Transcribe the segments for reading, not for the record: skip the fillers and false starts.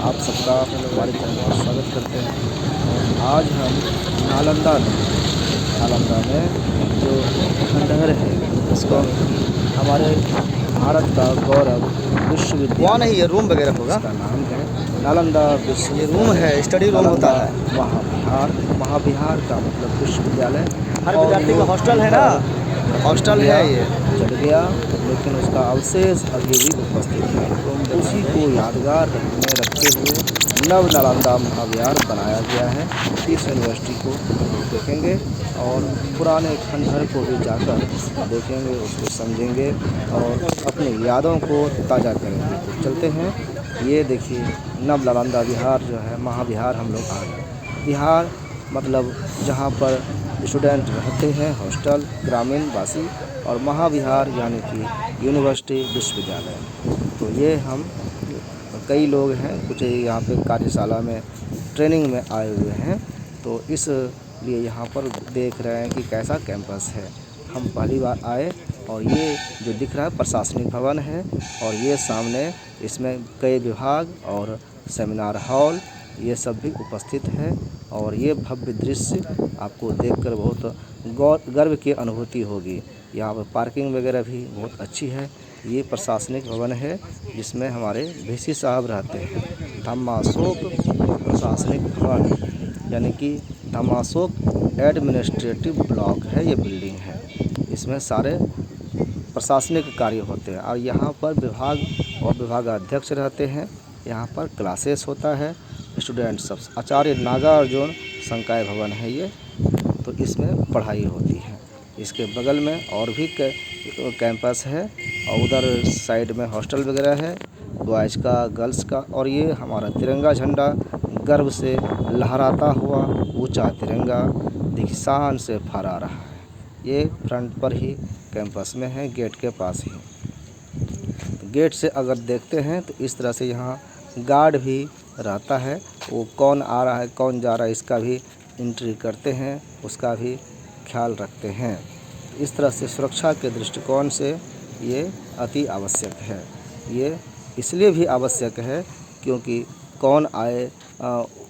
आप सबका हमारे चैनल पर स्वागत करते हैं। और आज हम नालंदा में जो खंडहर है, इसको हमारे भारत का गौरव विश्वविद्यालय, वहाँ नहीं, ये रूम वगैरह होगा। इसका नाम है नालंदा ये विश्वविद्यालय। रूम है, स्टडी रूम होता है। महाविहार का मतलब विश्वविद्यालय। हर विद्यार्थी का हॉस्टल है ना, हॉस्टल है ये। चल गया, लेकिन उसका अवशेष अभी भी उपस्थित है। उसी को यादगार में रखते हुए नव नालंदा महाविहार बनाया गया है। इस यूनिवर्सिटी को देखेंगे और पुराने खंडहर को भी जाकर देखेंगे, उसको समझेंगे और अपनी यादों को ताज़ा करेंगे। तो चलते हैं। ये देखिए नव नालंदा विहार जो है, महाविहार हम लोग आ गए। विहार मतलब जहाँ पर स्टूडेंट रहते हैं, हॉस्टल, ग्रामीण वासी, और महाविहार यानी कि यूनिवर्सिटी, विश्वविद्यालय। तो ये हम कई लोग हैं, कुछ यहाँ पे कार्यशाला में ट्रेनिंग में आए हुए हैं, तो इसलिए यहाँ पर देख रहे हैं कि कैसा कैंपस है। हम पहली बार आए और ये जो दिख रहा है प्रशासनिक भवन है, और ये सामने इसमें कई विभाग और सेमिनार हॉल ये सब भी उपस्थित है। और ये भव्य दृश्य आपको देखकर बहुत गर्व की अनुभूति होगी। यहाँ पर पार्किंग वगैरह भी बहुत अच्छी है। ये प्रशासनिक भवन है जिसमें हमारे वीसी साहब रहते हैं। धम्माशोक प्रशासनिक भवन यानी कि धम्माशोक एडमिनिस्ट्रेटिव ब्लॉक है, ये बिल्डिंग है। इसमें सारे प्रशासनिक कार्य होते हैं और यहाँ पर विभाग और विभागाध्यक्ष रहते हैं। यहाँ पर क्लासेस होता है, स्टूडेंट सब। आचार्य नागार्जुन संकाय भवन है ये, तो इसमें पढ़ाई होती है। इसके बगल में और भी कैंपस है और उधर साइड में हॉस्टल वगैरह है, बॉयज़ का, गर्ल्स का। और ये हमारा तिरंगा झंडा गर्व से लहराता हुआ ऊंचा तिरंगा शान से फहरा रहा है। ये फ्रंट पर ही कैंपस में है, गेट के पास ही। गेट से अगर देखते हैं तो इस तरह से यहाँ गार्ड भी रहता है। वो कौन आ रहा है कौन जा रहा है इसका भी एंट्री करते हैं, उसका भी ख्याल रखते हैं। इस तरह से सुरक्षा के दृष्टिकोण से ये अति आवश्यक है। ये इसलिए भी आवश्यक है क्योंकि कौन आए,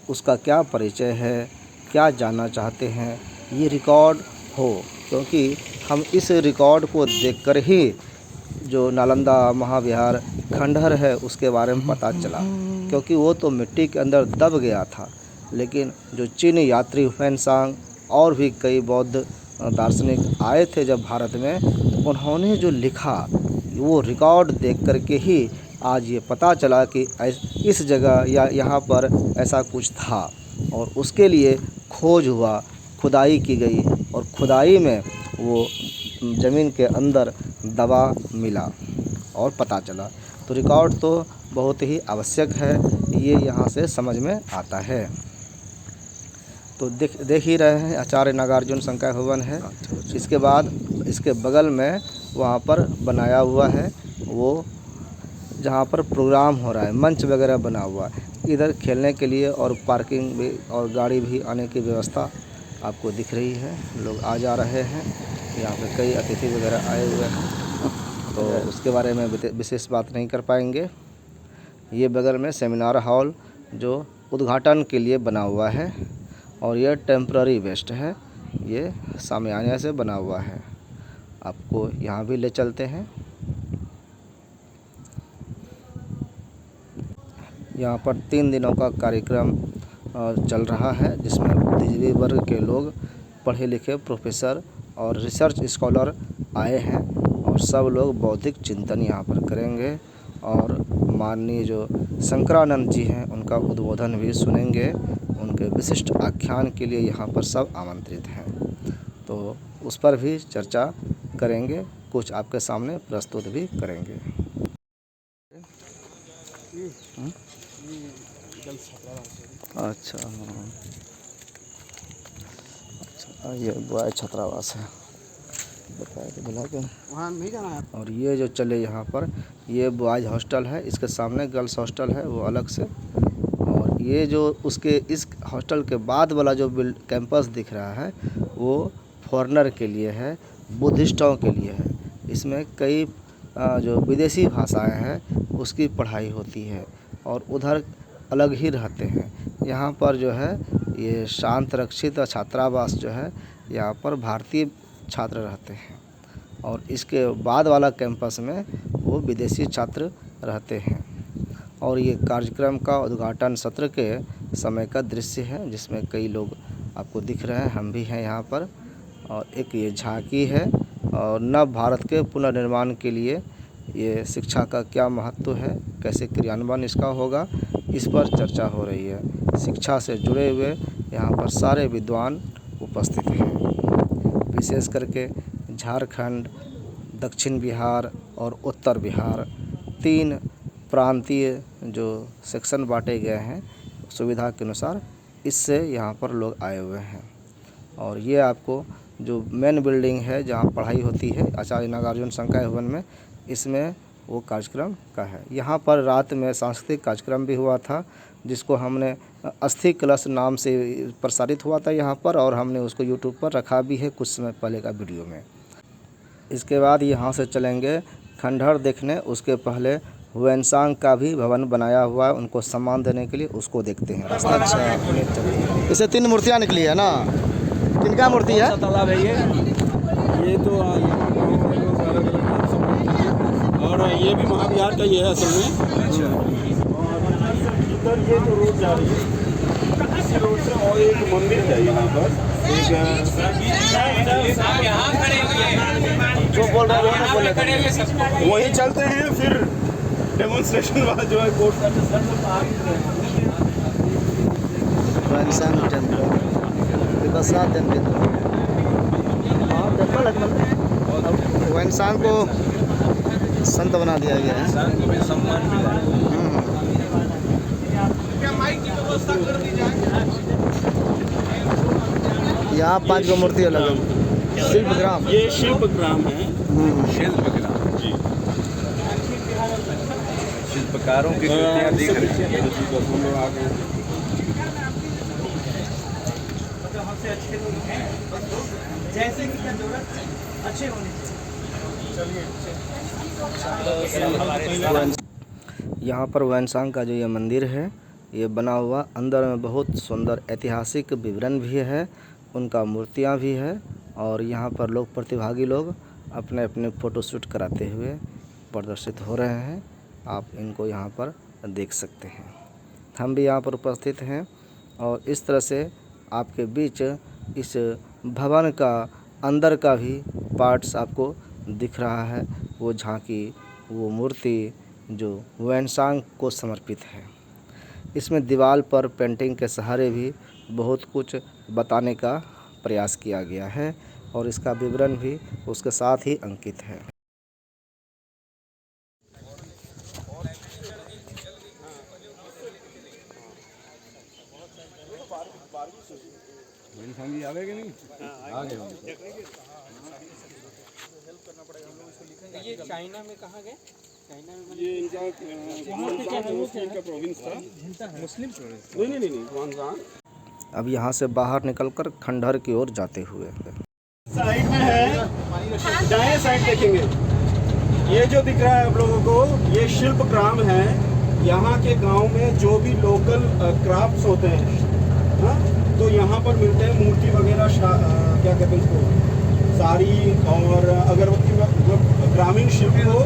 उसका क्या परिचय है, क्या जानना चाहते हैं, ये रिकॉर्ड हो। क्योंकि हम इस रिकॉर्ड को देखकर ही जो नालंदा महाविहार खंडहर है उसके बारे में पता चला, क्योंकि वो तो मिट्टी के अंदर दब गया था। लेकिन जो चीनी यात्री हुएनसांग और भी कई बौद्ध दार्शनिक आए थे जब भारत में, उन्होंने जो लिखा वो रिकॉर्ड देख कर के ही आज ये पता चला कि इस जगह या यहाँ पर ऐसा कुछ था। और उसके लिए खोज हुआ, खुदाई की गई और खुदाई में वो ज़मीन के अंदर दबा मिला और पता चला। तो रिकॉर्ड तो बहुत ही आवश्यक है, ये यहाँ से समझ में आता है। तो देख ही रहे हैं आचार्य नागार्जुन संकाय भवन है। इसके बाद इसके बगल में वहाँ पर बनाया हुआ है वो जहाँ पर प्रोग्राम हो रहा है, मंच वगैरह बना हुआ है। इधर खेलने के लिए और पार्किंग भी और गाड़ी भी आने की व्यवस्था आपको दिख रही है। लोग आ जा रहे हैं, यहाँ पे कई अतिथि वगैरह आए हुए हैं, तो उसके बारे में विशेष बात नहीं कर पाएंगे। ये बगल में सेमिनार हॉल जो उद्घाटन के लिए बना हुआ है, और यह टेम्पररी वेस्ट है, ये सामियाने से बना हुआ है। आपको यहाँ भी ले चलते हैं। यहाँ पर 3 दिनों का कार्यक्रम चल रहा है, जिसमें बुद्धिजीवी वर्ग के लोग, पढ़े लिखे प्रोफेसर और रिसर्च स्कॉलर आए हैं, और सब लोग बौद्धिक चिंतन यहाँ पर करेंगे। और माननीय जो शंकरानंद जी हैं उनका उद्बोधन भी सुनेंगे। उनके विशिष्ट आख्यान के लिए यहाँ पर सब आमंत्रित हैं, तो उस पर भी चर्चा करेंगे, कुछ आपके सामने प्रस्तुत भी करेंगे। अच्छा, ये बॉय छात्रावास है, बताया तो भला के वहाँ नहीं जाना है। और ये जो चले यहाँ पर, ये बॉयज़ हॉस्टल है, इसके सामने गर्ल्स हॉस्टल है वो अलग से। और ये जो उसके इस हॉस्टल के बाद वाला जो कैंपस दिख रहा है वो फॉरेनर के लिए है, बुद्धिस्टों के लिए है। इसमें कई जो विदेशी भाषाएं हैं उसकी पढ़ाई होती है। और उधर अलग ही रहते हैं। यहाँ पर जो है ये शांत रक्षित छात्रावास जो है, यहाँ पर भारतीय छात्र रहते हैं और इसके बाद वाला कैंपस में वो विदेशी छात्र रहते हैं। और ये कार्यक्रम का उद्घाटन सत्र के समय का दृश्य है, जिसमें कई लोग आपको दिख रहे हैं, हम भी हैं यहाँ पर। और एक ये झांकी है और नव भारत के पुनर्निर्माण के लिए ये शिक्षा का क्या महत्व है, कैसे क्रियान्वयन इसका होगा, इस पर चर्चा हो रही है। शिक्षा से जुड़े हुए यहाँ पर सारे विद्वान उपस्थित हैं। विशेष करके झारखंड, दक्षिण बिहार और उत्तर बिहार 3 प्रांतीय जो सेक्शन बांटे गए हैं सुविधा के अनुसार, इससे यहाँ पर लोग आए हुए हैं। और ये आपको जो मेन बिल्डिंग है जहाँ पढ़ाई होती है आचार्य नागार्जुन संकाय भवन में, इसमें वो कार्यक्रम का है। यहाँ पर रात में सांस्कृतिक कार्यक्रम भी हुआ था, जिसको हमने अस्थि कलश नाम से प्रसारित हुआ था यहाँ पर, और हमने उसको यूट्यूब पर रखा भी है कुछ समय पहले का वीडियो में। इसके बाद यहाँ से चलेंगे खंडहर देखने। उसके पहले हुएनसांग का भी भवन बनाया हुआ है, उनको सम्मान देने के लिए, उसको देखते हैं। अच्छा, इससे 3 मूर्तियाँ निकली है ना? किनका मूर्ति है? तालाब है ये तो और ये भी महाविहार का ही है असल में। अच्छा। और ये जो रोड जा रही है, इसी रोड से और एक मंदिर है यहाँ पर, जो बोल रहे हैं वो बोले, वहीं चलते हैं फिर डेमोन्स्ट्रेशन वाला जो है कोर्ट हुएनसांग टेम्पल, विकासा टेम्पल। हाँ, टेम्पल है। हुएनसांग को संत बना दिया गया है। को भी सम्मान मिला है। यहाँ 5 गो मूर्ति अलग है। शिल्पग्राम, ये शिल्पग्राम है। शिल्पग्राम जी, शिल्पकारों की कृतियाँ देख रहे हैं। जैसे कि क्या जरूरत अच्छे होने यहाँ पर हुएनसांग का जो ये मंदिर है, ये बना हुआ अंदर में बहुत सुंदर ऐतिहासिक विवरण भी है, उनका मूर्तियाँ भी है। और यहाँ पर लोग प्रतिभागी लोग अपने अपने फ़ोटोशूट कराते हुए प्रदर्शित हो रहे हैं। आप इनको यहाँ पर देख सकते हैं। हम भी यहाँ पर उपस्थित हैं और इस तरह से आपके बीच इस भवन का अंदर का भी पार्ट्स आपको दिख रहा है। वो झांकी, वो मूर्ति जो हुएनसांग को समर्पित है। इसमें दीवार पर पेंटिंग के सहारे भी बहुत कुछ बताने का प्रयास किया गया है और इसका विवरण भी उसके साथ ही अंकित है। ये चाइना में कहाँ गए? चाइना में ये इनका मुस्लिम का प्रोविंस था। मुस्लिम प्रोविंस? नहीं। अब यहाँ से बाहर निकलकर खंडहर की ओर जाते हुए साइड में है, दाएं साइड देखेंगे, ये जो दिख रहा है आप लोगों को, ये शिल्पग्राम है। यहाँ के गांव में जो भी लोकल क्राफ्ट्स होते हैं, हाँ, तो यहाँ पर मिलते हैं। मूर्ति वगैरह, क्या कहते हैं उसको, साड़ी और अगरबत्ती, ग्रामीण शिल्प को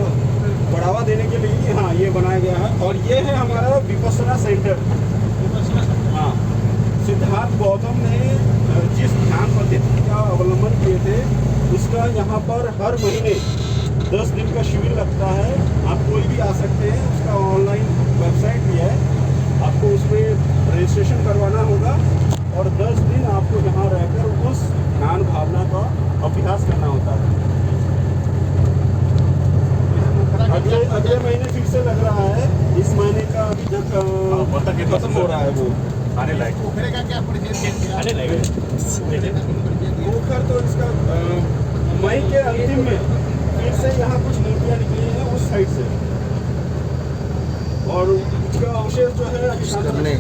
बढ़ावा देने के लिए हाँ ये बनाया गया है। और ये है हमारा विपस्सना सेंटर। हाँ, सिद्धार्थ गौतम ने जिस ध्यान पद्धति का अवलंबन किए थे, उसका यहाँ पर हर महीने 10 दिन का शिविर लगता है। आप कोई भी आ सकते हैं, उसका ऑनलाइन वेबसाइट भी है, आपको उसमें रजिस्ट्रेशन करवाना होगा और 10 दिन आपको यहाँ रहकर उस ध्यान भावना का अभ्यास करना होता है। अगले महीने फिर से लग रहा है, इस महीने का अभी तक खत्म हो रहा है। वो आने लायक पोखर तो इसका मई के अंतिम में फिर से यहाँ कुछ मूर्तियाँ निकली हैं उस साइड से, और उसका अवशेष जो है अभी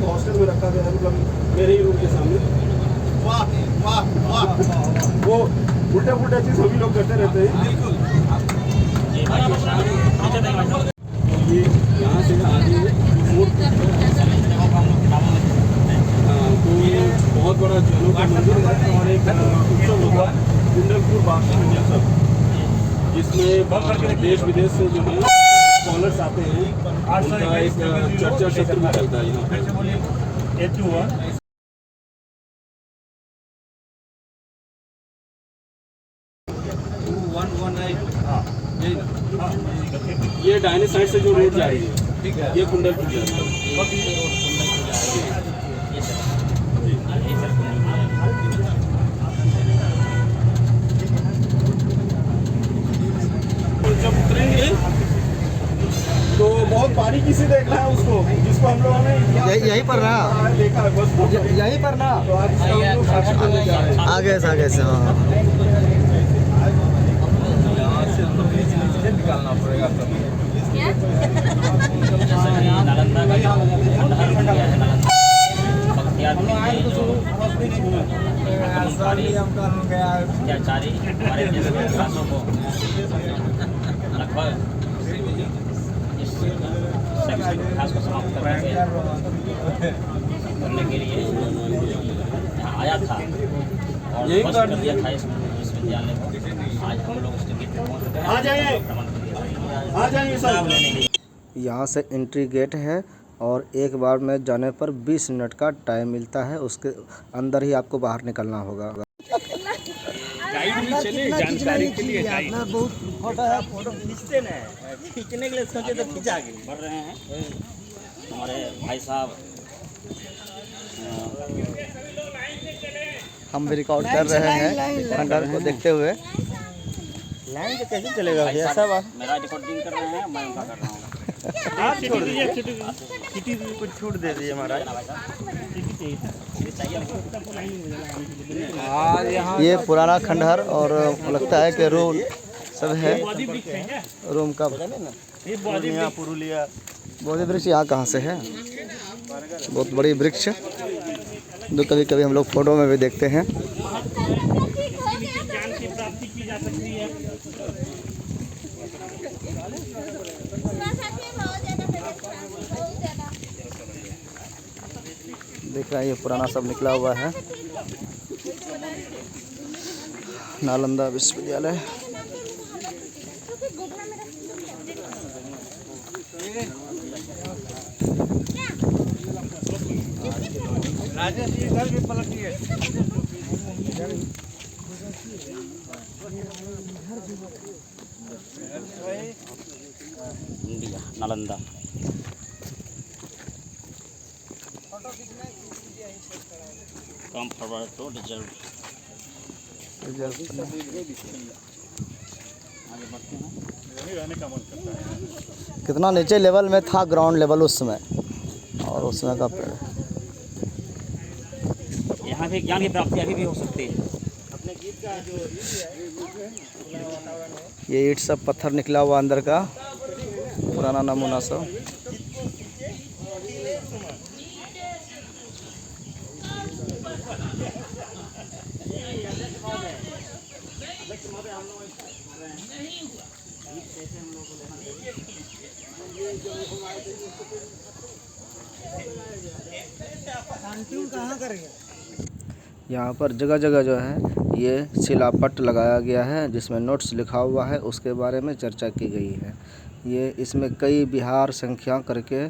हॉस्टल में रखा गया है, मतलब मेरे ही रूम के सामने। वाह वाह वाह, वो उल्टा पुल्टा चीज़ सभी लोग करते रहते हैं। ये यहाँ से आगे जिसमें देश विदेश से जो है स्कॉलर्स आते हैं, उनका एक चर्चा सत्र भी चलता है यहाँ पे। ये डायने साइड से जो रोड जा रही है, ये कुंडलपुर जा रही है। जब उतरेंगे तो बहुत बारीकी से देखना है उसको, जिसको हम लोगों ने यहीं पर ना, देखा है बस यहीं पर ना, तो आज इसका हम लोग साक्षी करने जा रहे हैं। आगे से हाँ। निकालना पड़ेगा नालंदा का जो खंडहर है नालंदा अत्याचारी हमारे देश के विकासों को लगभग इस शैक्षणिक विकास को समाप्त करने के लिए यहाँ आया था और बस कर दिया था इस विश्वविद्यालय को। आज हम लोग उसके गेट पर पहुँच गए। आ जाइए सर। यहाँ से एंट्री गेट है और एक बार में जाने पर 20 मिनट का टाइम मिलता है, उसके अंदर ही आपको बाहर निकलना होगा। गाइड भी चले जानकारी के लिए बहुत फोटो है, फोटो खींचते ना खींचने के लिए सोचे तो खींचा के बढ़ रहे हैं हमारे भाई साहब। हम भी रिकॉर्ड कर रहे हैं खंडहर को देखते हुए। लाइन पे कैसे चलेगा भैया? सब मेरा रिकॉर्डिंग कर रहे हैं, मैं उनका कर रहा हूँ। आप छोड़ दीजिए, सिटी कुछ छूट दे दीजिए महाराज। ये पुराना खंडहर और लगता है कि रूम सब है, रूम का पुरुलिया। बोधि वृक्ष यहाँ कहाँ से है? बहुत बड़ी वृक्ष जो कभी कभी हम लोग फोटो में भी देखते हैं। देख रहा है ये पुराना सब निकला हुआ है, नालंदा विश्वविद्यालय। India Nalanda come forward to reserve. कितना नीचे लेवल में था ग्राउंड लेवल उस समय, और उस समय का पेड़। यहाँ भी ज्ञान की प्राप्ति अभी भी हो सकती है। ये ईंट सब पत्थर निकला हुआ अंदर का पुराना नमूना सब। यहाँ पर जगह जगह जो है ये शिलापट लगाया गया है, जिसमें नोट्स लिखा हुआ है, उसके बारे में चर्चा की गई है। ये इसमें कई विहार संख्या करके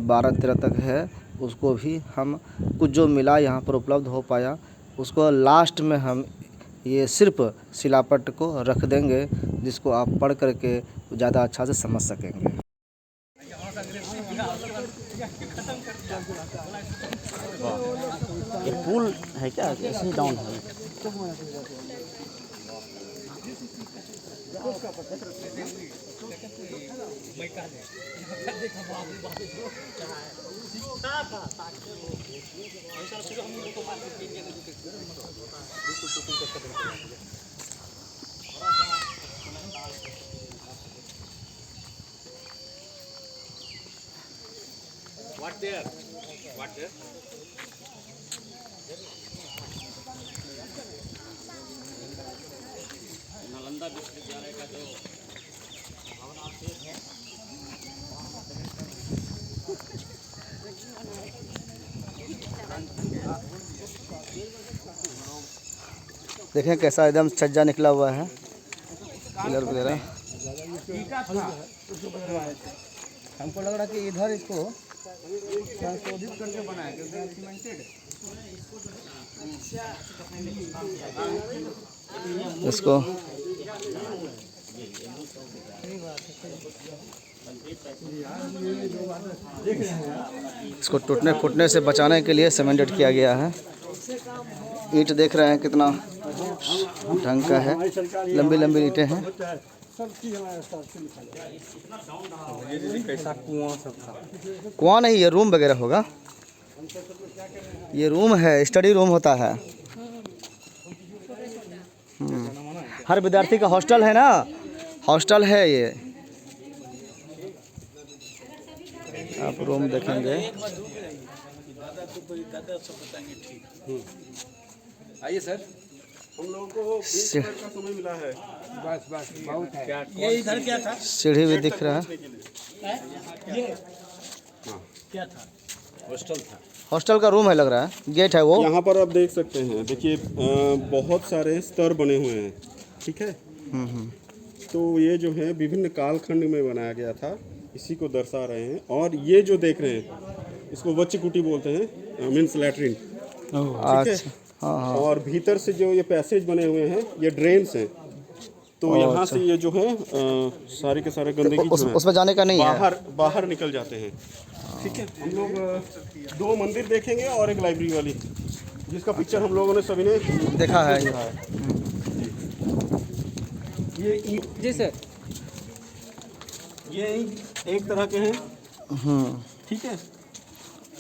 12-13 तक है, उसको भी हम कुछ जो मिला यहाँ पर उपलब्ध हो पाया, उसको लास्ट में हम ये सिर्फ शिलापट को रख देंगे, जिसको आप पढ़ करके ज़्यादा अच्छा से समझ सकेंगे। ये पुल है क्या? ऐसे ही डाउन है। What there? नालंदा विश्वविद्यालय का जो भवनावशेष है, देखें कैसा एकदम छज्जा निकला हुआ है। पिलर वगैरह। हमको लग रहा कि इधर इसको संशोधित करके बनाया क्योंकि सीमेंटेड इसको टूटने फूटने से बचाने के लिए सीमेंटेड किया गया है। ईंट देख रहे हैं कितना ढंग का है, लंबी लंबी ईंटें हैं। कुआं नहीं, ये रूम वगैरह होगा। ये रूम है, स्टडी रूम होता है। हर विद्यार्थी का हॉस्टल है ना, हॉस्टल है ये। आप रूम देखेंगे। आइए सर, हम लोगों को 20 मिनट का समय मिला है। बस बहुत है। ये इधर क्या था? सीढ़ी भी दिख रहा है। क्या था? हॉस्टल था। हॉस्टल का रूम है लग रहा है, गेट है वो। यहाँ पर आप देख सकते हैं, देखिए बहुत सारे स्तर बने हुए हैं, ठीक है। तो ये जो है विभिन्न कालखंड में बनाया गया था, इसी को दर्शा रहे हैं। और ये जो देख रहे हैं इसको बच्ची कुटी बोलते हैं, मीन्स लैट्रिन, ठीक है। हाँ। और भीतर से जो ये पैसेज बने हुए हैं ये ड्रेन्स हैं। तो यहाँ से ये जो है सारे के सारे गंदगी जो है उसमें जाने का नहीं है, बाहर निकल जाते हैं, ठीक है। हम लोग 2 मंदिर देखेंगे और एक लाइब्रेरी वाली, जिसका पिक्चर हम लोगों ने सभी ने देखा है। ये जी सर। ये एक तरह के हैं, ठीक है।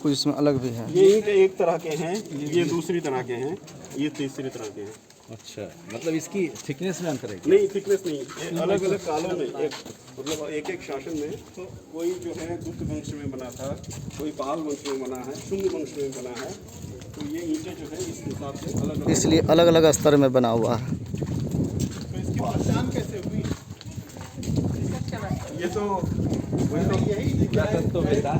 कुछ इसमें अलग भी है। ये ईंट एक तरह के हैं, ये दूसरी तरह के हैं, ये तीसरी तरह के हैं। अच्छा, मतलब इसकी थिकनेस में अंतर है? नहीं, थिकनेस नहीं, ये अलग अलग कालों में मतलब एक शासन में। तो कोई जो है गुप्त वंश में बना था, कोई पाल वंश में बना है, शुंग वंश में बना है। तो ये ईंटें जो है इस हिसाब से अलग, इसलिए अलग अलग स्तर में बना हुआ है। तो इसकी पहचान कैसे हुई? ये तो वही तो यही पुरातत्व वेदा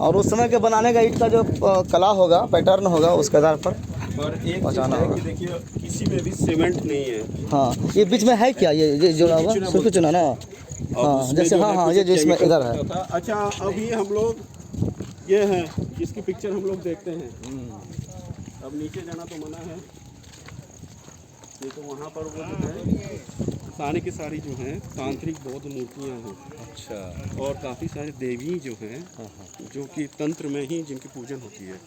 और उस समय के बनाने का ईंट का जो कला होगा, पैटर्न होगा, उसके आधार पर और एक पहचाना है होगा। कि देखिए किसी में भी सीमेंट नहीं है। हाँ, ये बीच में है क्या, ये जोड़ा हुआ सुर्खी चुना ना। हाँ, जैसे हाँ, ये जो इसमें इधर है। अच्छा, अब ये हम लोग ये हैं जिसकी पिक्चर हम लोग देखते हैं। अब नीचे जाना तो मना है। ये तो वहाँ पर वो जो है सारे के सारी जो हैं तांत्रिक बौद्ध मूर्तियाँ हैं। अच्छा, और काफ़ी सारी देवी जो हैं जो कि तंत्र में ही जिनकी पूजन होती है।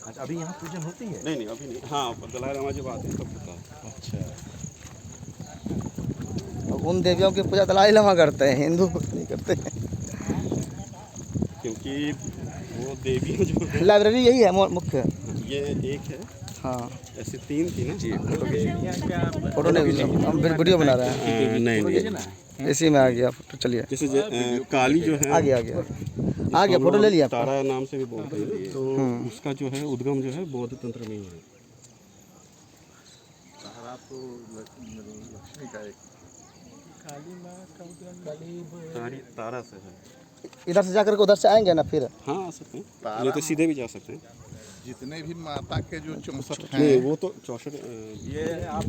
अच्छा, अभी यहाँ पूजन होती है? नहीं अभी नहीं। हाँ, दलाई लामा जब आते हैं तब होता है। अच्छा, उन देवियों की पूजा दलाई लामा करते हैं, हिंदू नहीं करते हैं। क्योंकि वो देवी जो है, लाइब्रेरी यही है मुख्य। ये एक है। हाँ, ऐसे 3 थी ना जी। फोटो नहीं, हम वीडियो बना रहे हैं। नहीं, इसी में आ गया फोटो। चलिए, जैसे काली जो है आ गया फोटो ले लिया आपका। तारा नाम से भी बोलते हैं। तो उसका जो है उद्गम जो है बौद्ध तंत्र में ही है। तारा तो लक्ष्मी का एक तारा से है। इधर से जाकर के उधर से आएंगे ना फिर। हाँ, आ सकते हैं, ये तो सीधे भी जा सकते हैं। जितने भी माता के जो 64 हैं, नहीं, वो तो 64 ये आप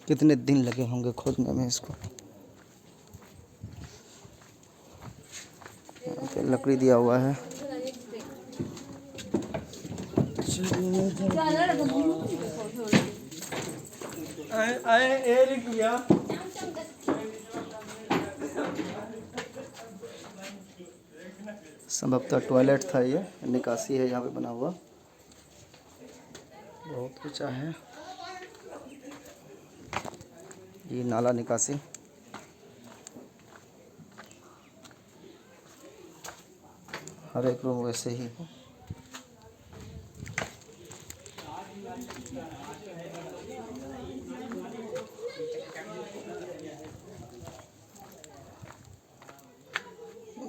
कितने दिन लगे होंगे खोदने में इसको। यहाँ पे लकड़ी दिया हुआ है। संभवतः टॉयलेट था, ये निकासी है यहाँ पे बना हुआ। बहुत ऊंचा है ये नाला निकासी। हर एक रूम वैसे ही है।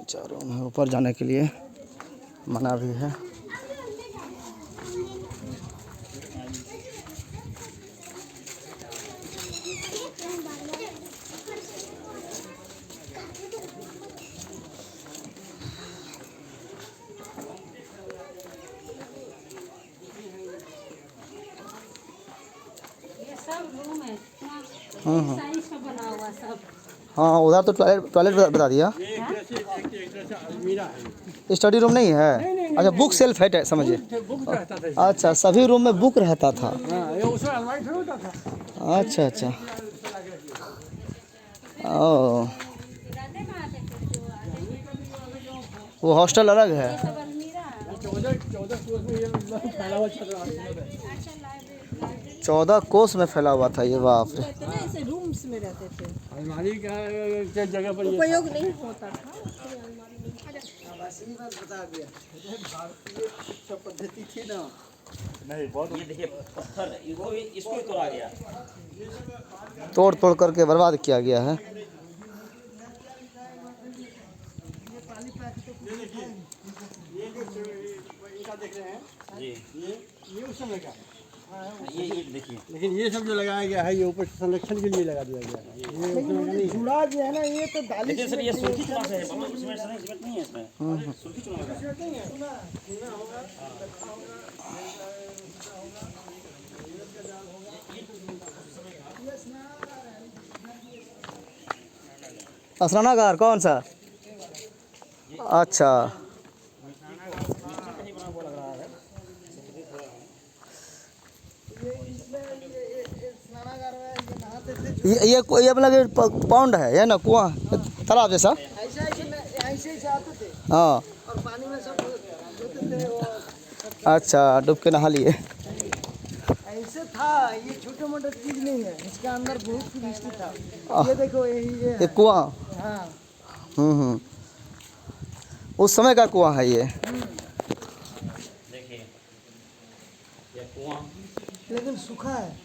4 रूम है, ऊपर जाने के लिए मना भी है। साइज का बना हुआ सब। हाँ उधर तो टॉयलेट बता दिया। स्टडी रूम नहीं है? अच्छा बुक सेल्फ है समझिए। अच्छा सभी रूम में बुक रहता था। अच्छा अच्छा ओ, वो हॉस्टल अलग है। 14 कोस में फैला हुआ था ये, बाप रे। ऐसे रूम्स में रहते थे, अलमारी का जगह पर उपयोग नहीं होता था। पद्धति थी ना। नहीं बहुत ये देखिए पत्थर इसको भी तोड़ा गया। तोड़ तोड़ करके बर्बाद किया गया है। ये जो ईंटा देख रहे हैं जी ये उस समय का है। ये देखिए, लेकिन ये सब जो लगाया गया है ये ऊपर संरक्षण के लिए लगा दिया गया है। ये उस समय का नहीं जुड़ा जो है ना, ये तो लेकिन सर ये सुर्खी चुना से है, सीमेंट नहीं है इसमें, सुर्खी चुना है। स्नानागार कौन सा? अच्छा ये मतलब पौंड है या ना कुआं तालाब जैसा? हाँ और पानी में सब धोते थे वो। अच्छा डूब के नहा लिए। ऐसे था, ये छोटे मोटे चीज नहीं है, इसके अंदर बहुत कुछ हिस्ट्री था। ये देखो ये कुआं। हाँ उस समय का कुआं है ये। देखिए ये कुआं लेकिन सूखा है।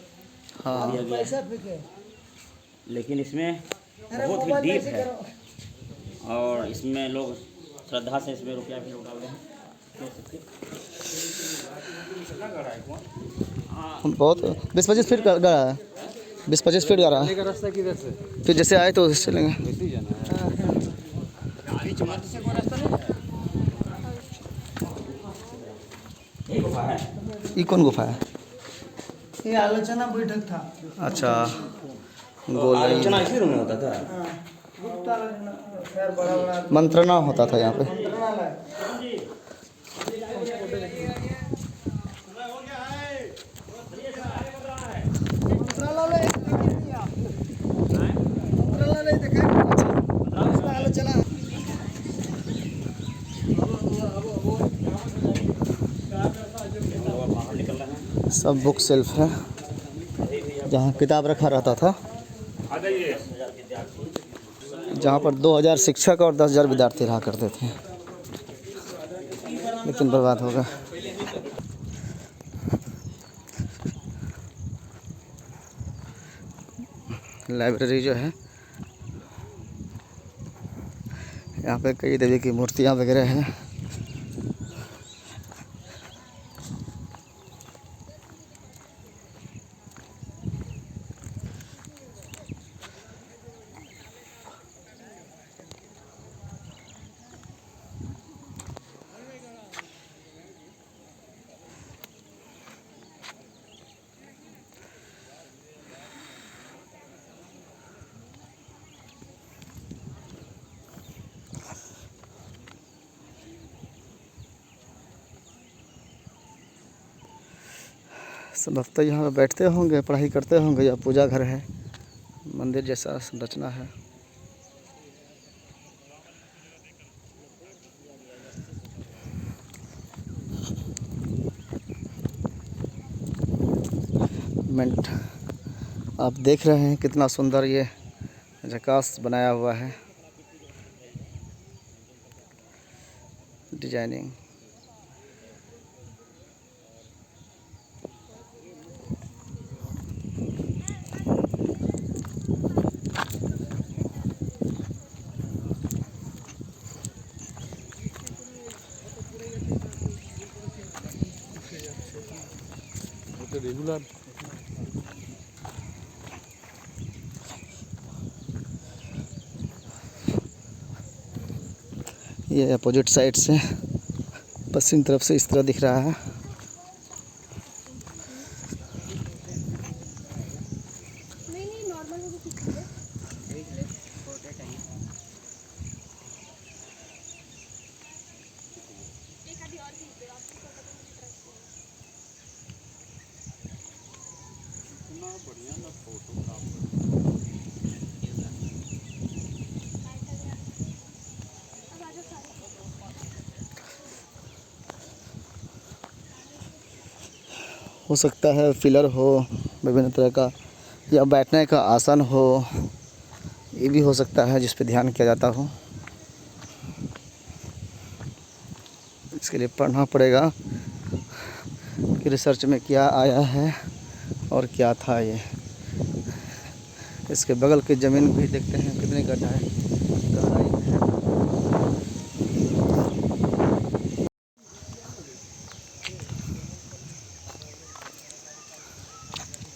हाँ दिया गया है, पैसा फेंके। लेकिन इसमें बहुत ही डीप है और इसमें लोग श्रद्धा से इसमें रुपया भी लोग डाल रहे हैं। बहुत 20-25 फीट का गड़ा है, 20-25 फीट गड़ा है। रास्ता किधर से? फिर जैसे आए तो उससे चलेंगे। वैसे ही जाना है। ये कौन गुफा है? ये आलोचना बैठक था। अच्छा गोल आलोचना इसी रूम में होता था। गुप्त आलोचना, खैर बड़ा बड़ा मंत्रणा होता था यहाँ पे। मंत्रालय। मंत्रालय मंत्रालय देखा इसका आलोचना। बाहर निकल रहे हैं। सब बुक सेल्फ है जहाँ किताब रखा रहता था, जहाँ पर 2000 शिक्षक और 10,000 विद्यार्थी रहा करते थे, लेकिन बर्बाद हो गया। लाइब्रेरी जो है यहाँ पे कई देवी की मूर्तियाँ वगैरह हैं। सब हफ्ते यहाँ पे बैठते होंगे, पढ़ाई करते होंगे, या पूजा घर है, मंदिर जैसा संरचना है। मिनट आप देख रहे हैं कितना सुंदर ये झकास बनाया हुआ है, डिजाइनिंग। रेगुलर ये अपोजिट साइड से पश्चिम तरफ से इस तरह दिख रहा है। हो सकता है पिलर हो विभिन्न तरह का, या बैठने का आसन हो, ये भी हो सकता है जिस पे ध्यान किया जाता हो। इसके लिए पढ़ना पड़ेगा कि रिसर्च में क्या आया है और क्या था ये। इसके बगल की ज़मीन भी देखते हैं कितनी गहराई है।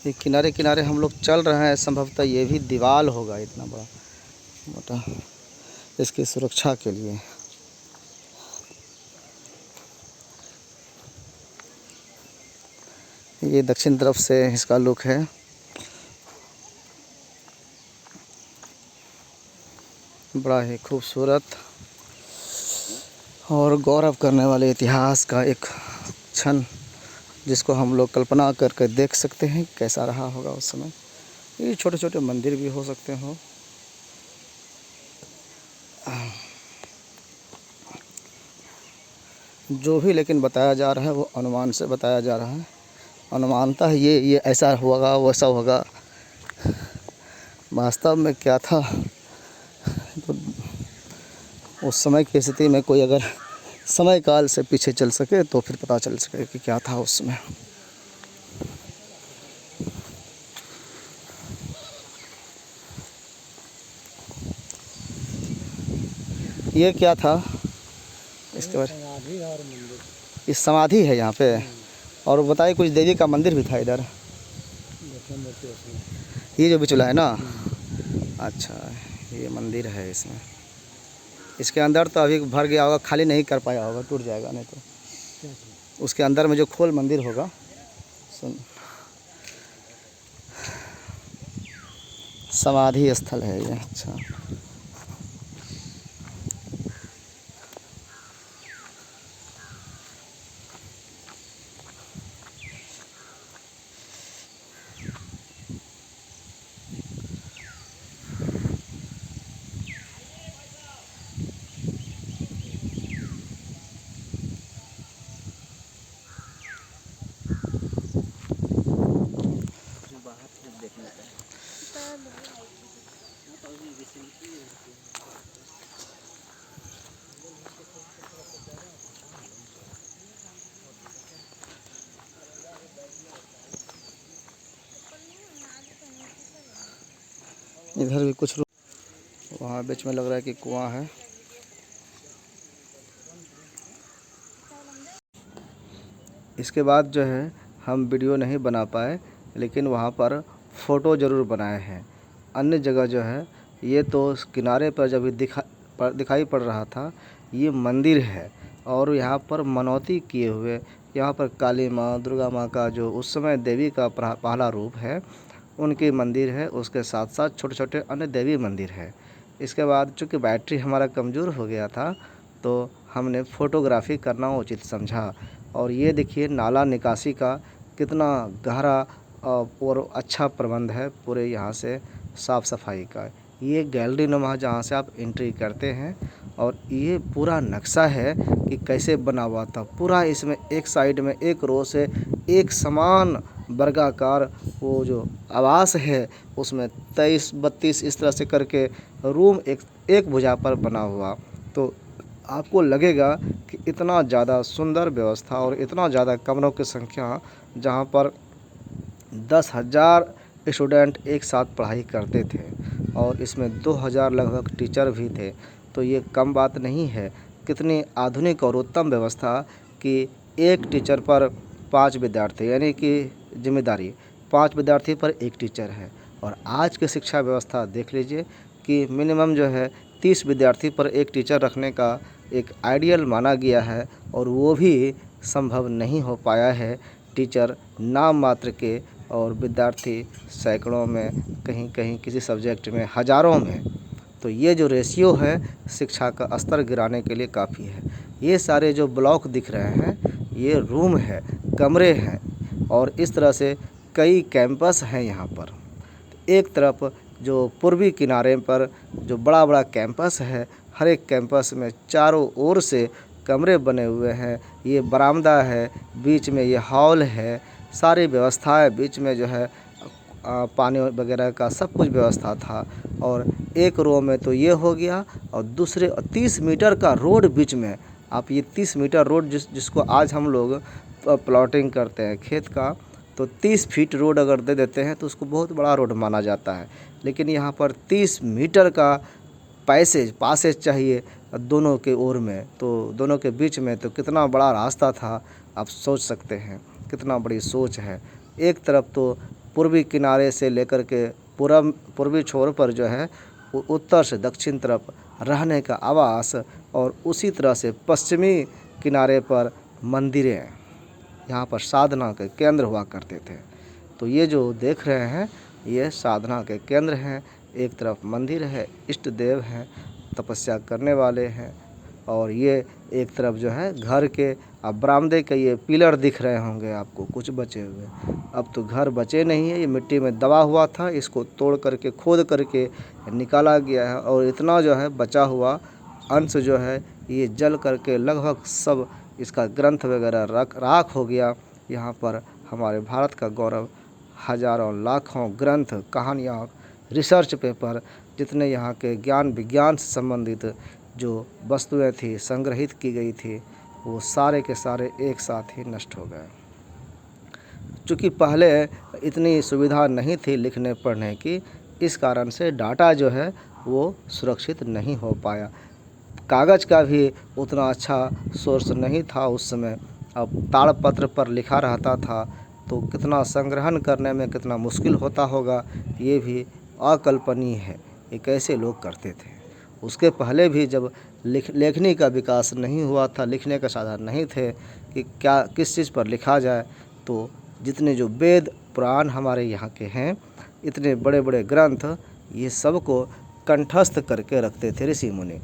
ये किनारे किनारे हम लोग चल रहे हैं, संभवतः ये भी दीवार होगा इतना बड़ा मोटा, इसकी सुरक्षा के लिए। ये दक्षिण तरफ से इसका लुक है। बड़ा ही खूबसूरत और गौरव करने वाले इतिहास का एक क्षण, जिसको हम लोग कल्पना करके देख सकते हैं कैसा रहा होगा उस समय। ये छोटे छोटे मंदिर भी हो सकते हो। जो भी लेकिन बताया जा रहा है वो अनुमान से बताया जा रहा है। अनुमानतः ये ऐसा होगा वैसा होगा, वास्तव में क्या था तो उस समय की स्थिति में कोई अगर समय काल से पीछे चल सके तो फिर पता चल सके कि क्या था उस समय। ये क्या था इसके बारे में? ये समाधि है यहाँ पे, और बताइए कुछ देवी का मंदिर भी था इधर। ये जो बिचौला है ना, अच्छा ये मंदिर है। इसमें इसके अंदर तो अभी भर गया होगा, खाली नहीं कर पाया होगा, टूट जाएगा नहीं तो। उसके अंदर में जो खोल मंदिर होगा, समाधि स्थल है ये। अच्छा इधर भी कुछ वहाँ बीच में लग रहा है कि कुआं है। इसके बाद जो है हम वीडियो नहीं बना पाए, लेकिन वहाँ पर फ़ोटो ज़रूर बनाए हैं। अन्य जगह जो है ये तो किनारे पर जब दिखाई पड़ रहा था, ये मंदिर है और यहाँ पर मनौती किए हुए, यहाँ पर काली माँ, दुर्गा माँ का जो उस समय देवी का पहला रूप है उनके मंदिर है। उसके साथ साथ छोटे छोटे अन्य देवी मंदिर है। इसके बाद चूँकि बैटरी हमारा कमज़ोर हो गया था तो हमने फ़ोटोग्राफी करना उचित समझा। और ये देखिए नाला निकासी का कितना गहरा और अच्छा प्रबंध है पूरे यहाँ से साफ़ सफाई का। ये गैलरी नुमा जहाँ से आप एंट्री करते हैं, और ये पूरा नक्शा है कि कैसे बना हुआ था पूरा। इसमें एक साइड में एक रो से एक समान वर्गाकार वो जो आवास है उसमें 23-32 इस तरह से करके रूम एक भुजा पर बना हुआ। तो आपको लगेगा कि इतना ज़्यादा सुंदर व्यवस्था और इतना ज़्यादा कमरों की संख्या, जहाँ पर 10,000 स्टूडेंट एक साथ पढ़ाई करते थे और इसमें 2,000 लगभग टीचर भी थे। तो ये कम बात नहीं है। कितनी आधुनिक और उत्तम व्यवस्था कि एक टीचर पर 5 विद्यार्थी, यानी कि जिम्मेदारी 5 विद्यार्थी पर 1 टीचर है। और आज की शिक्षा व्यवस्था देख लीजिए कि मिनिमम जो है 30 विद्यार्थी पर 1 टीचर रखने का एक आइडियल माना गया है, और वो भी संभव नहीं हो पाया है। टीचर नाम मात्र के और विद्यार्थी सैकड़ों में, कहीं कहीं किसी सब्जेक्ट में हज़ारों में। तो ये जो रेशियो है शिक्षा का स्तर गिराने के लिए काफ़ी है। ये सारे जो ब्लॉक दिख रहे हैं ये रूम है, कमरे हैं, और इस तरह से कई कैंपस हैं यहाँ पर। एक तरफ जो पूर्वी किनारे पर जो बड़ा बड़ा कैंपस है, हर एक कैंपस में चारों ओर से कमरे बने हुए हैं। ये बरामदा है, बीच में ये हॉल है, सारी व्यवस्थाएं, बीच में जो है पानी वगैरह का सब कुछ व्यवस्था था। और एक रो में तो ये हो गया, और दूसरे 30 मीटर का रोड बीच में। आप ये 30 मीटर रोड जिसको आज हम लोग प्लॉटिंग करते हैं खेत का, तो 30 फीट रोड अगर दे देते हैं तो उसको बहुत बड़ा रोड माना जाता है। लेकिन यहाँ पर 30 मीटर का पासेज चाहिए दोनों के ओर में, तो दोनों के बीच में तो कितना बड़ा रास्ता था, आप सोच सकते हैं कितना बड़ी सोच है। एक तरफ तो पूर्वी किनारे से लेकर के पूर्वी छोर पर जो है उत्तर से दक्षिण तरफ रहने का आवास, और उसी तरह से पश्चिमी किनारे पर मंदिरें, यहाँ पर साधना के केंद्र हुआ करते थे। तो ये जो देख रहे हैं ये साधना के केंद्र हैं। एक तरफ मंदिर है, इष्ट देव हैं, तपस्या करने वाले हैं, और ये एक तरफ जो है घर के अब बरामदे के ये पिलर दिख रहे होंगे आपको कुछ बचे हुए। अब तो घर बचे नहीं है, ये मिट्टी में दबा हुआ था, इसको तोड़ करके खोद करके निकाला गया है, और इतना जो है बचा हुआ अंश जो है ये जल करके लगभग सब इसका ग्रंथ वगैरह राख हो गया। यहाँ पर हमारे भारत का गौरव, हजारों लाखों ग्रंथ, कहानियाँ, रिसर्च पेपर, जितने यहाँ के ज्ञान विज्ञान से संबंधित जो वस्तुएं थी संग्रहित की गई थी, वो सारे के सारे एक साथ ही नष्ट हो गए। चूँकि पहले इतनी सुविधा नहीं थी लिखने पढ़ने की, इस कारण से डाटा जो है वो सुरक्षित नहीं हो पाया। कागज़ का भी उतना अच्छा सोर्स नहीं था उस समय। अब ताड़पत्र पर लिखा रहता था, तो कितना संग्रहण करने में कितना मुश्किल होता होगा, ये भी अकल्पनीय है। ये कैसे लोग करते थे। उसके पहले भी जब लेखनी का विकास नहीं हुआ था, लिखने का साधन नहीं थे कि क्या किस चीज़ पर लिखा जाए, तो जितने जो वेद पुराण हमारे यहाँ के हैं, इतने बड़े बड़े ग्रंथ, ये सब को कंठस्थ करके रखते थे ऋषि मुनि।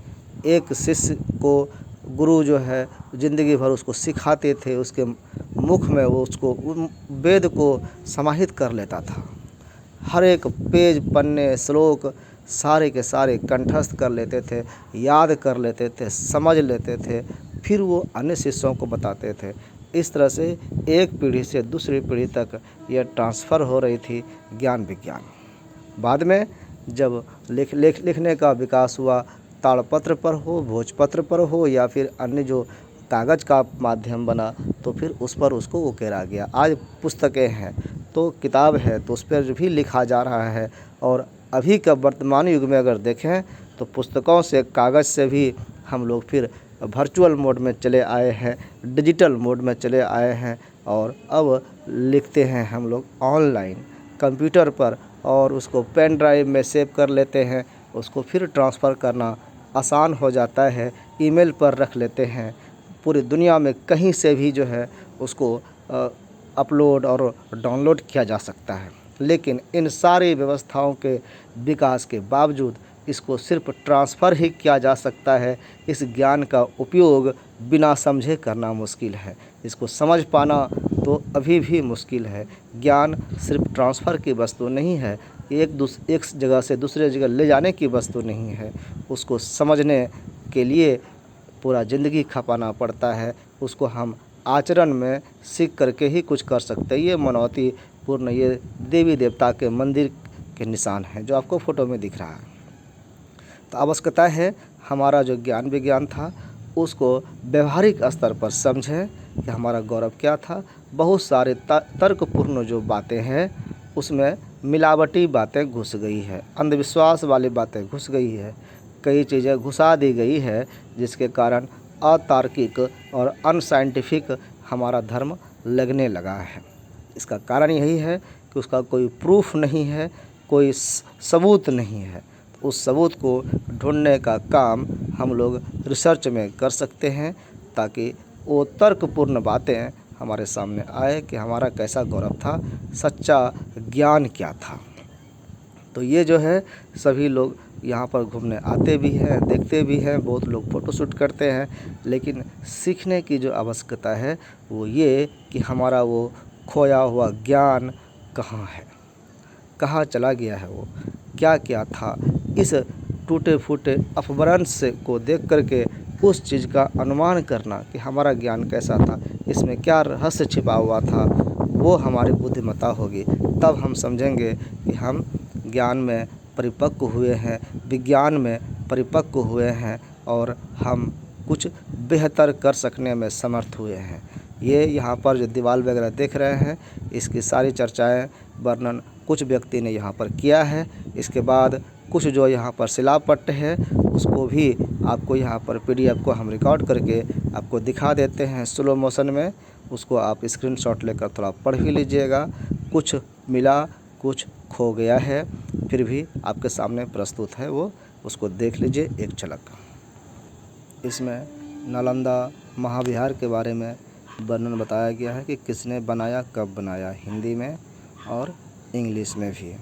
एक शिष्य को गुरु जो है ज़िंदगी भर उसको सिखाते थे, उसके मुख में वो उसको वेद को समाहित कर लेता था। हर एक पेज, पन्ने, श्लोक सारे के सारे कंठस्थ कर लेते थे, याद कर लेते थे, समझ लेते थे, फिर वो अन्य शिष्यों को बताते थे। इस तरह से एक पीढ़ी से दूसरी पीढ़ी तक यह ट्रांसफ़र हो रही थी ज्ञान विज्ञान। बाद में जब लिखने का विकास हुआ, ताड़पत्र पर हो, भोजपत्र पर हो, या फिर अन्य जो कागज़ का माध्यम बना, तो फिर उस पर उसको उकेरा गया। आज पुस्तकें हैं तो किताब है तो उस पर भी लिखा जा रहा है। और अभी का वर्तमान युग में अगर देखें तो पुस्तकों से, कागज़ से भी हम लोग फिर वर्चुअल मोड में चले आए हैं, डिजिटल मोड में चले आए हैं, और अब लिखते हैं हम लोग ऑनलाइन कंप्यूटर पर, और उसको पेन ड्राइव में सेव कर लेते हैं, उसको फिर ट्रांसफ़र करना आसान हो जाता है, ईमेल पर रख लेते हैं। पूरी दुनिया में कहीं से भी जो है उसको अपलोड और डाउनलोड किया जा सकता है। लेकिन इन सारी व्यवस्थाओं के विकास के बावजूद इसको सिर्फ ट्रांसफ़र ही किया जा सकता है। इस ज्ञान का उपयोग बिना समझे करना मुश्किल है, इसको समझ पाना तो अभी भी मुश्किल है। ज्ञान सिर्फ ट्रांसफ़र की वस्तु नहीं है, एक जगह से दूसरे जगह ले जाने की वस्तु नहीं है। उसको समझने के लिए पूरा ज़िंदगी खपाना पड़ता है। उसको हम आचरण में सीख करके ही कुछ कर सकते हैं। ये मनौती पूर्ण, ये देवी देवता के मंदिर के निशान हैं जो आपको फ़ोटो में दिख रहा है। तो आवश्यकता है हमारा जो ज्ञान विज्ञान था उसको व्यवहारिक स्तर पर समझें कि हमारा गौरव क्या था। बहुत सारे तर्कपूर्ण जो बातें हैं उसमें मिलावटी बातें घुस गई है, अंधविश्वास वाली बातें घुस गई है, कई चीज़ें घुसा दी गई है, जिसके कारण अतार्किक और अनसाइंटिफिक हमारा धर्म लगने लगा है। इसका कारण यही है कि उसका कोई प्रूफ नहीं है, कोई सबूत नहीं है। उस सबूत को ढूंढने का काम हम लोग रिसर्च में कर सकते हैं, ताकि वो तर्कपूर्ण बातें हमारे सामने आए कि हमारा कैसा गौरव था, सच्चा ज्ञान क्या था। तो ये जो है सभी लोग यहाँ पर घूमने आते भी हैं, देखते भी हैं, बहुत लोग फ़ोटोशूट करते हैं, लेकिन सीखने की जो आवश्यकता है वो ये कि हमारा वो खोया हुआ ज्ञान कहाँ है, कहाँ चला गया है, वो क्या क्या था। इस टूटे फूटे अपभ्रंश से को देख करके उस चीज़ का अनुमान करना कि हमारा ज्ञान कैसा था, इसमें क्या रहस्य छिपा हुआ था, वो हमारी बुद्धिमत्ता होगी। तब हम समझेंगे कि हम ज्ञान में परिपक्व हुए हैं, विज्ञान में परिपक्व हुए हैं और हम कुछ बेहतर कर सकने में समर्थ हुए हैं। ये यहाँ पर जो दीवार वगैरह देख रहे हैं, इसकी सारी चर्चाएं वर्णन कुछ व्यक्ति ने यहाँ पर किया है। इसके बाद कुछ जो यहाँ पर शिलापट्ट है उसको भी आपको यहाँ पर PDF को हम रिकॉर्ड करके आपको दिखा देते हैं स्लो मोशन में। उसको आप स्क्रीनशॉट लेकर थोड़ा पढ़ भी लीजिएगा। कुछ मिला, कुछ खो गया है, फिर भी आपके सामने प्रस्तुत है, वो उसको देख लीजिए एक झलक। इसमें नालंदा महाविहार के बारे में वर्णन बताया गया है कि किसने बनाया, कब बनाया, हिंदी में और इंग्लिश में भी।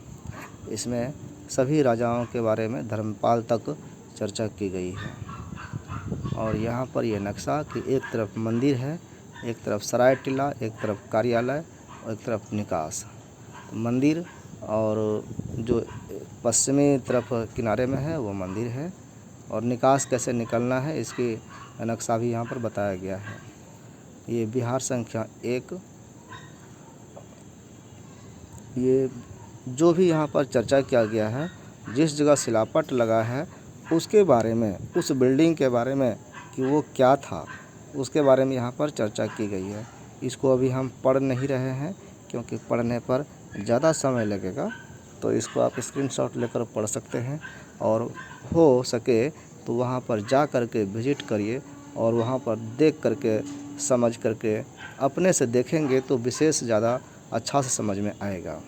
इसमें सभी राजाओं के बारे में धर्मपाल तक चर्चा की गई है। और यहाँ पर यह नक्शा कि एक तरफ मंदिर है, एक तरफ सराय टीला, एक तरफ कार्यालय और एक तरफ निकास। मंदिर और जो पश्चिमी तरफ किनारे में है वो मंदिर है, और निकास कैसे निकलना है इसकी नक्शा भी यहाँ पर बताया गया है। ये विहार संख्या 1। ये जो भी यहाँ पर चर्चा किया गया है, जिस जगह शिलापट लगा है उसके बारे में, उस बिल्डिंग के बारे में कि वो क्या था, उसके बारे में यहाँ पर चर्चा की गई है। इसको अभी हम पढ़ नहीं रहे हैं क्योंकि पढ़ने पर ज़्यादा समय लगेगा, तो इसको आप स्क्रीनशॉट लेकर पढ़ सकते हैं। और हो सके तो वहाँ पर जा कर के विज़िट करिए और वहाँ पर देख करके समझ करके अपने से देखेंगे तो विशेष ज़्यादा अच्छा से समझ में आएगा।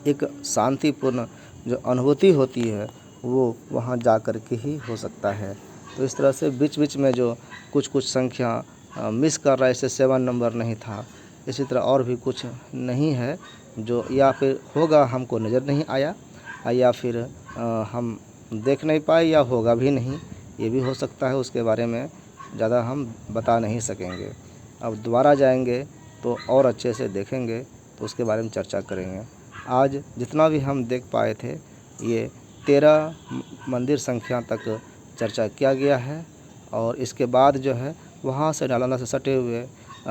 एक शांतिपूर्ण जो अनुभूति होती है वो वहाँ जा कर के ही हो सकता है। तो इस तरह से बीच बीच में जो कुछ संख्या मिस कर रहा है, जैसे 7 नंबर नहीं था, इसी तरह और भी कुछ नहीं है जो या फिर होगा हमको नज़र नहीं आया, या फिर हम देख नहीं पाए, या होगा भी नहीं, ये भी हो सकता है। उसके बारे में ज़्यादा हम बता नहीं सकेंगे। अब दोबारा जाएंगे तो और अच्छे से देखेंगे तो उसके बारे में चर्चा करेंगे। आज जितना भी हम देख पाए थे ये 13 मंदिर संख्या तक चर्चा किया गया है। और इसके बाद जो है वहाँ से नालंदा से सटे हुए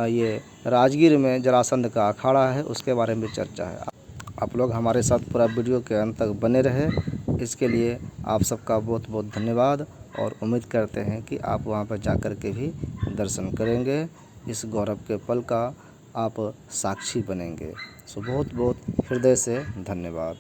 ये राजगीर में जरासंध का अखाड़ा है, उसके बारे में भी चर्चा है। आप लोग हमारे साथ पूरा वीडियो के अंत तक बने रहे, इसके लिए आप सबका बहुत बहुत धन्यवाद। और उम्मीद करते हैं कि आप वहाँ पर जाकर के भी दर्शन करेंगे, इस गौरव के पल का आप साक्षी बनेंगे। सो बहुत बहुत हृदय से धन्यवाद।